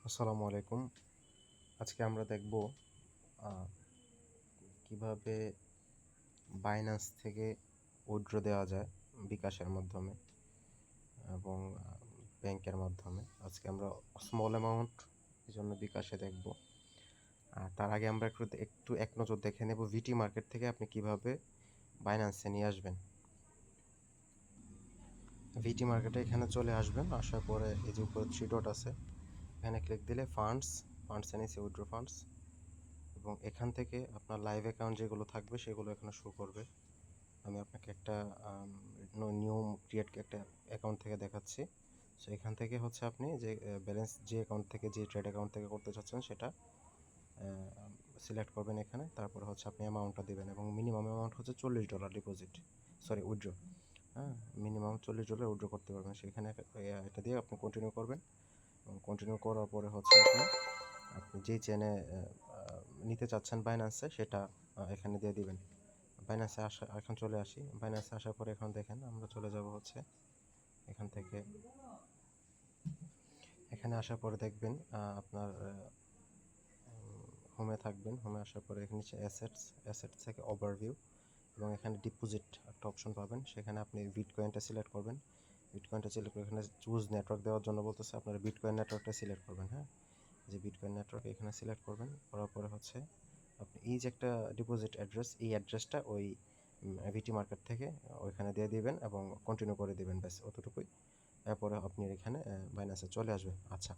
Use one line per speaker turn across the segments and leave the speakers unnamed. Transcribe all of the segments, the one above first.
আসসালামু আলাইকুম। আজকে আমরা দেখব আ কিভাবে বাইন্যান্স থেকে উইথড্র দেওয়া যায় বিকাশের মাধ্যমে এবং ব্যাংকের মাধ্যমে। আজকে আমরা স্মল অ্যামাউন্ট এজন্য বিকাশে দেখব। তার আগে আমরা একটু এক নজর দেখে নেব ভিটি মার্কেট থেকে আপনি কিভাবে বাইন্যান্সে নিয়ে আসবেন। ভিটি মার্কেটে এখানে চলে আসবেন। আসার পরে এই যে উপরে 3 ডট আছে, এখানে ক্লিক দিলে ফান্ডসে নিচে উইথড্র ফান্ডস এবং এখান থেকে আপনার লাইভ অ্যাকাউন্ট যেগুলো থাকবে সেগুলো এখানে শো করবে। আমি আপনাকে একটা নিউ ক্রিয়েট একটা অ্যাকাউন্ট থেকে দেখাচ্ছি। সো এখান থেকে হচ্ছে আপনি যে ব্যালেন্স যে অ্যাকাউন্ট থেকে যে ট্রেড অ্যাকাউন্ট থেকে করতে চাচ্ছেন সেটা সিলেক্ট করবেন এখানে। তারপরে হচ্ছে আপনি অ্যামাউন্টটা দিবেন এবং মিনিমাম অ্যামাউন্ট হচ্ছে $40 ডিপোজিট, সরি উইথড্র। হ্যাঁ, মিনিমাম $40 উইথড্র করতে পারবেন। সেখানে এটা দিয়ে আপনি কন্টিনিউ করবেন এবং কন্টিনিউ করার পরে হচ্ছে আপনি যেই চেনে নিতে চাচ্ছেন বাইন্যান্সে সেটা এখানে দিয়ে দিবেন। বাইন্যান্সে এখন চলে আসি। বাইন্যান্সে আসার পরে এখন দেখেন আমরা চলে যাব হচ্ছে এখান থেকে এখানে আসার পরে দেখবেন আপনার হোমে থাকবেন। হোমে আসার পরে এখানে নিচে অ্যাসেটস থেকে ওভারভিউ এবং এখানে ডিপোজিট একটা অপশন পাবেন। সেখানে আপনি বিটকয়েনটা সিলেক্ট করবেন। বিটকয়েনটা সিলেক্ট করে এখানে চুজ নেটওয়ার্ক দেওয়ার জন্য বলতেছে, আপনারা বিটকয়েন নেটওয়ার্কটা সিলেক্ট করবেন। হ্যাঁ, যে বিটকয়েন নেটওয়ার্ক এখানে সিলেক্ট করবেন। করার পরে হচ্ছে আপনি এই যে একটা ডিপোজিট অ্যাড্রেস, এই অ্যাড্রেসটা ওই ভিটি মার্কেট থেকে ওইখানে দিয়ে দিবেন এবং কন্টিনিউ করে দিবেন, ব্যাস অতটুকুই। এরপরে আপনি এখানে বাইন্যান্সে চলে আসবে। আচ্ছা,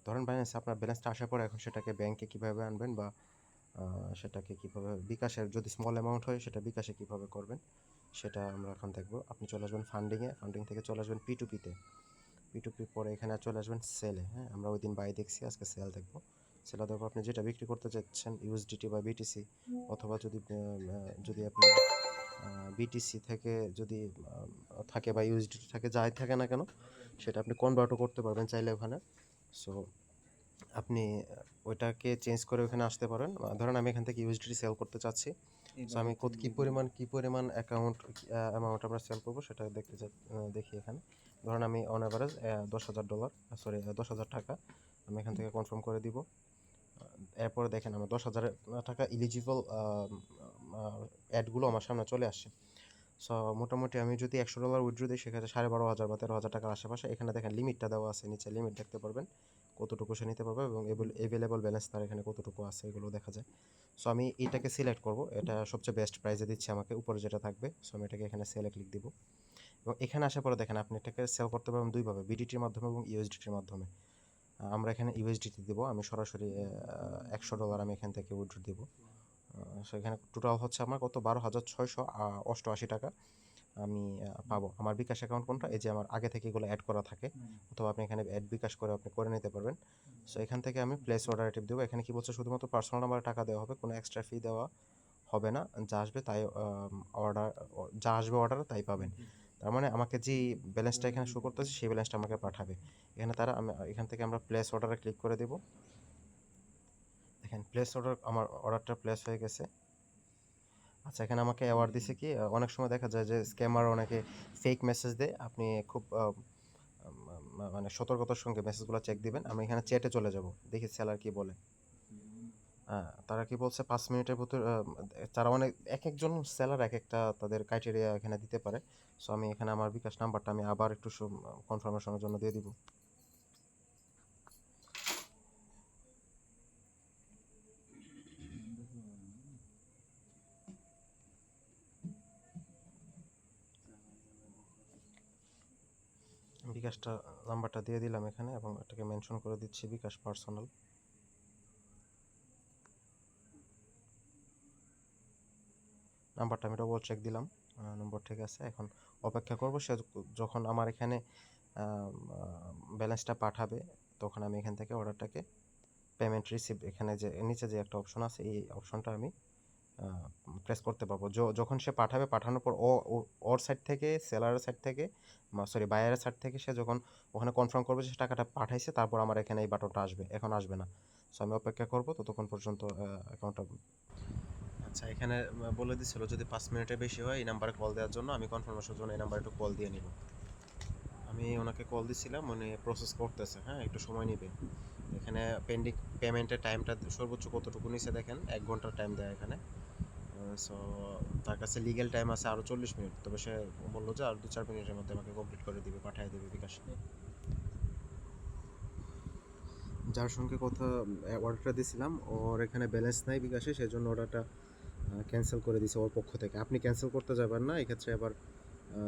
ধরেন বাইন্যান্সে আপনার ব্যালেন্সটা আসার পরে এখন সেটাকে ব্যাংকে কীভাবে আনবেন বা সেটাকে কীভাবে বিকাশের, যদি স্মল অ্যামাউন্ট হয় সেটা বিকাশে কীভাবে করবেন সেটা আমরা এখন দেখব। আপনি চলে আসবেন ফান্ডিং থেকে চলে আসবেন P2P-তে। P2P পরে এখানে চলে আসবেন সেলে। হ্যাঁ, আমরা ওই দিন বাই দেখছি, আজকে সেল দেখব। সেলে দেখব আপনি যেটা বিক্রি করতে চাচ্ছেন ইউএসডিটি বা বিটিসি, অথবা যদি আপনি বিটিসি থেকে যদি থাকে বা ইউএসডিটি থাকে, যাই থাকে না কেন সেটা আপনি কনভার্টও করতে পারবেন চাইলে ওখানে। সো আপনি ওইটাকে চেঞ্জ করে ওখানে আসতে পারেন। ধরেন আমি এখান থেকে ইউএসডিটি সেল করতে চাচ্ছি। সো আমি কি পরিমাণ অ্যামাউন্ট আমরা সেল করবো সেটা দেখি এখানে। ধরেন আমি অন অ্যাভারেজ $10,000, সরি $10,000 আমি এখান থেকে কনফার্ম করে দিব। এরপরে দেখেন আমার $10,000 ইলিজিবল অ্যাডগুলো আমার সামনে চলে আসছে। সো মোটামুটি আমি যদি $100 উইথড্র দিই সেক্ষেত্রে 12,500 বা 13,000 টাকার আশেপাশে। এখানে দেখেন লিমিটটা দেওয়া আছে, নিচে লিমিট দেখতে পারবেন কতটুকু সে নিতে পারবে এবং এভেলেবল ব্যালেন্স তার এখানে কতটুকু আছে এগুলো দেখা যায়। সো আমি এটাকে সিলেক্ট করব, এটা সবচেয়ে বেস্ট প্রাইসে দিচ্ছে আমাকে, উপরে যেটা থাকবে। সো আমি এটাকে এখানে সেলে ক্লিক দিব এবং এখানে আসার পরে দেখেন আপনি এটাকে সেল করতে পারবেন দুইভাবে, বিডিটির মাধ্যমে এবং ইউএসডিটির মাধ্যমে। আমরা এখানে ইউএসডিটি দিব, আমি সরাসরি $100 আমি এখান থেকে উইথড্র দিব। সেখানে টোটাল হচ্ছে আমার কত, 12,688 টাকা আমি পাবো। আমার বিকাশ অ্যাকাউন্ট কোনটা, এই যে আমার আগে থেকে এগুলো অ্যাড করা থাকে, অথবা আপনি এখানে অ্যাড বিকাশ করে আপনি করে নিতে পারবেন। সো এখান থেকে আমি প্লেস অর্ডার টিপ দেবো। এখানে কি বলছে, শুধুমাত্র পার্সোনাল নাম্বারে টাকা দেওয়া হবে, কোনো এক্সট্রা ফি দেওয়া হবে না। যা আসবে তাই অর্ডারে তাই পাবেন। তার মানে আমাকে যে ব্যালেন্সটা এখানে শো করতেছে সেই ব্যালেন্সটা আমাকে পাঠাবে এখানে তারা। এখান থেকে আমরা প্লেস অর্ডারে ক্লিক করে দেব। দেখেন আমার অর্ডারটা প্লেস হয়ে গেছে। আচ্ছা, এখানে আমাকে অ্যাওয়ার্ড দিছে কি, অনেক সময় দেখা যায় যে স্ক্যামার অনেকে ফেক মেসেজ দেয়। আপনি খুব মানে সতর্কতার সঙ্গে মেসেজগুলো চেক দিবেন। আমি এখানে চ্যাটে চলে যাব, দেখি সেলার কি বলে। তারা কি বলছে, 5 মিনিটের ভিতর তারা একজন সেলার এক একটা তাদের ক্রাইটেরিয়া এখানে দিতে পারে। সো আমি এখানে আমার বিকাশ নাম্বারটা আমি আবার একটু কনফার্মেশনের জন্য দিয়ে দিব। বিকাশটা নাম্বারটা দিয়ে দিলাম এখানে এবং এটাকে মেনশন করে দিচ্ছি বিকাশ পার্সোনাল। নাম্বারটা আমি ডবল চেক দিলাম, নম্বর ঠিক আছে। এখন অপেক্ষা করব সে যখন আমার এখানে ব্যালেন্সটা পাঠাবে, তখন আমি এখান থেকে অর্ডারটাকে পেমেন্ট রিসিভ, এখানে যে নিচে যে একটা অপশন আছে এই অপশনটা আমি প্রেস করতে পারবো। যখন সে পাঠাবে, পাঠানোর পর ওর সাইড থেকে, সেলারের সাইড থেকে, সরি বায়ারের সাইড থেকে সে যখন ওখানে কনফার্ম করবে যে টাকাটা পাঠাইছে, তারপর আমার এখানে এই বাটনটা আসবে। এখন আসবে না। সো আমি অপেক্ষা করবো ততক্ষণ পর্যন্ত অ্যাকাউন্টটা। আচ্ছা, এখানে বলে দিছিল যদি 5 মিনিটের বেশি হয় এই নাম্বারে কল দেওয়ার জন্য। আমি কনফার্মেশনের জন্য এই নাম্বারে একটু কল দিয়ে নিব। আমি ওনাকে কল দিছিলাম, উনি প্রসেস করতেছে, হ্যাঁ একটু সময় নেবে। এখানে পেন্ডিং পেমেন্টের টাইমটা সর্বোচ্চ কতটুকু নিচে দেখেন, 1 ঘন্টার টাইম দেয় এখানে। সো তার কাছে লিগ্যাল টাইম আছে আরও 40 মিনিট, তবে সে বললো যে আর 2-4 মিনিটের মধ্যে আমাকে কমপ্লিট করে দিবে, পাঠিয়ে দেবে বিকাশ। যার সঙ্গে কথা অর্ডারটা দিছিলাম, ওর এখানে ব্যালেন্স নাই বিকাশে, সেজন্য অর্ডারটা ক্যান্সেল করে দিছে ওর পক্ষ থেকে। আপনি ক্যান্সেল করতে যাবেন না, এক্ষেত্রে আবার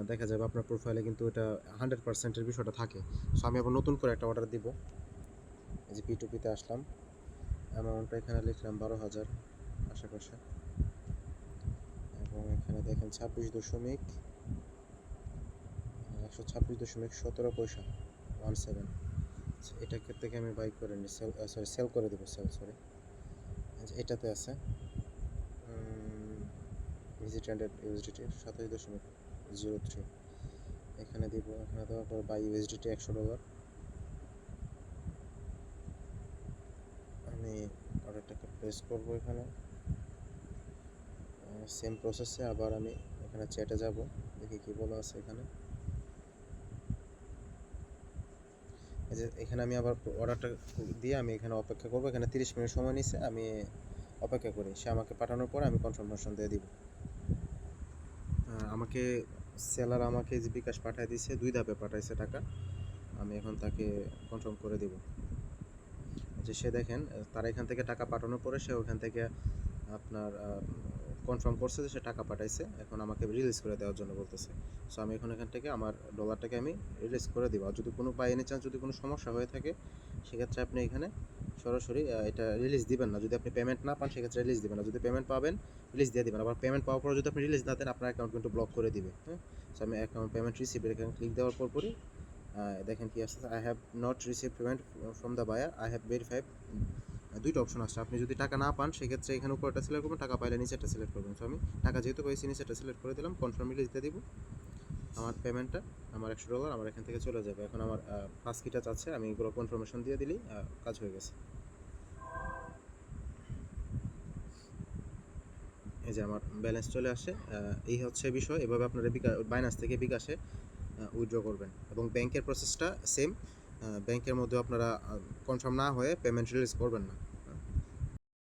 দেখা যাবে আপনার প্রোফাইলে কিন্তু এটা 100%-এর বিষয়টা থাকে। সো আমি আবার নতুন করে একটা অর্ডার দিব। এই যে P2P-তে আসলাম, অ্যামাউন্টটা এখানে লিখলাম 12,000 আশেপাশে, এবং এখানে দেখেন 126.17 পয়সা 17। এটাকে থেকে আমি বাই করে নিই, সেল করে দেবো, এটাতে আছে ভিজিট অ্যান্ড ইউএসডিটি 27.03 এখানে দিব। এখানে দেওয়ার পর বাই ইউএসডিটি $100। আমি অর্ডারটাকে প্লেস করব এখানে, সেম প্রসেসে আবার আমি এখানে চ্যাটে যাব, দেখি কি বলা আছে এখানে। এই যে এখানে আমি আবার অর্ডারটা দিয়ে আমি এখানে অপেক্ষা করব। এখানে 30 মিনিট সময় নিচ্ছে, আমি অপেক্ষা করি। সে আমাকে পাঠানোর পর আমি কনফার্মেশন দিয়ে দিব। আমাকে সেলার আমাকে যে বিকাশ পাঠিয়ে দিয়েছে, 2 ধাপে পাঠাইছে টাকা। আমি এখন তাকে কনফার্ম করে দিব। যে সে দেখেন তার এখান থেকে টাকা পাঠানোর পরে সে ওখান থেকে আপনার কনফার্ম করছে যে সে টাকা পাঠাইছে, এখন আমাকে রিলিজ করে দেওয়ার জন্য বলতেছে। সো আমি এখন এখান থেকে আমার ডলারটাকে আমি রিলিজ করে দিব। আর যদি কোনো বাই এনি চান্স যদি কোনো সমস্যা হয়ে থাকে, সেক্ষেত্রে আপনি এখানে সরাসরি এটা রিলিজ দিবেন না। যদি আপনি পেমেন্ট না পান, সেক্ষেত্রে রিলিজ দিবেন না। যদি পেমেন্ট পাবেন, রিলিজ দিয়ে দিবেন। আবার পেমেন্ট পাওয়ার পর যদি আপনি রিলিজ না দেন, আপনার অ্যাকাউন্ট কিন্তু ব্লক করে দিবে। হ্যাঁ, সো আমি অ্যাকাউন্ট পেমেন্ট রিসিভের এখানে ক্লিক দেওয়ার পরই দেখেন কি আসছে, I have not receive payment from the buyer, I have verified. 2টা অপশন আসছে। আপনি যদি টাকা না পান, সেক্ষেত্রে এখানে উপরটা সিলেক্ট করবেন, টাকা পাইলে নিচেরটা সিলেক্ট করবেন। সো আমি টাকা যেহেতু পেয়েছি, নিচেরটা সিলেক্ট করে দিলাম, কনফার্ম রিলিজ দিয়ে দিব। আমার পেমেন্টটা, আমার $100 আমার এখান থেকে চলে যাবে। এখন আমার 5 কিটা চাচ্ছে, আমি এগুলো কনফার্মেশন দিয়ে দিলেই কাজ হয়ে গেছে। এই যে আমার ব্যালেন্স চলে আসে। এই হচ্ছে বিষয়। এভাবে আপনারা বাইন্যান্স থেকে বিকাশে উইথড্র করবেন, এবং ব্যাংকের প্রসেসটা সেম। ব্যাংকের মধ্যে আপনারা কনফার্ম না হয়ে পেমেন্ট রিলিজ করবেন না।